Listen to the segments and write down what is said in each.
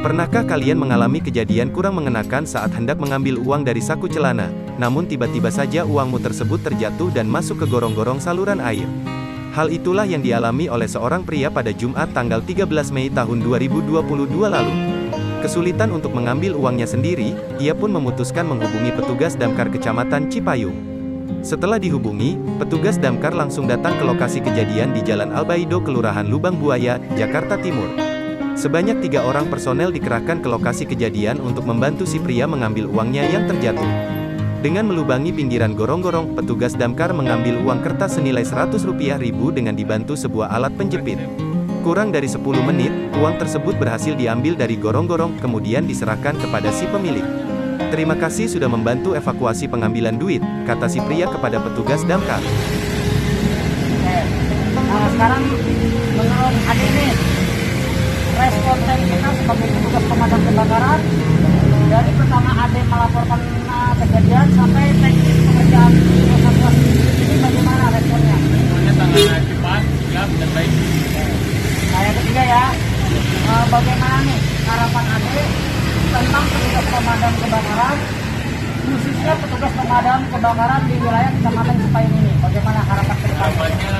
Pernahkah kalian mengalami kejadian kurang mengenakan saat hendak mengambil uang dari saku celana, namun tiba-tiba saja uangmu tersebut terjatuh dan masuk ke gorong-gorong saluran air? Hal itulah yang dialami oleh seorang pria pada Jumat tanggal 13 Mei tahun 2022 lalu. Kesulitan untuk mengambil uangnya sendiri, ia pun memutuskan menghubungi petugas damkar Kecamatan Cipayung. Setelah dihubungi, petugas damkar langsung datang ke lokasi kejadian di Jalan Albaido, Kelurahan Lubang Buaya, Jakarta Timur. Sebanyak 3 orang personel dikerahkan ke lokasi kejadian untuk membantu si pria mengambil uangnya yang terjatuh. Dengan melubangi pinggiran gorong-gorong, petugas damkar mengambil uang kertas senilai Rp100.000 dengan dibantu sebuah alat penjepit. Kurang dari 10 menit, uang tersebut berhasil diambil dari gorong-gorong, kemudian diserahkan kepada si pemilik. "Terima kasih sudah membantu evakuasi pengambilan duit," kata si pria kepada petugas damkar. Nah, sekarang menurut adik ini, respon dari kita sebagai petugas pemadam kebakaran, dari pertama adik melaporkan kejadian sampai teknis pengerjaan evakuasi ini, bagaimana responnya? Responnya sangat cepat, siap, dan baik. Nah, yang ketiga ya, bagaimana nih harapan adik tentang petugas pemadam kebakaran, khususnya petugas pemadam kebakaran di wilayah Kecamatan Cipayung ini? Bagaimana harapan ke depannya? Harapannya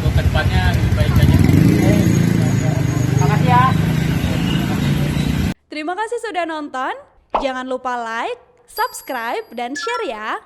untuk kedepannya lebih baik saja. Terima kasih ya. Terima kasih sudah nonton. Jangan lupa like, subscribe, dan share ya.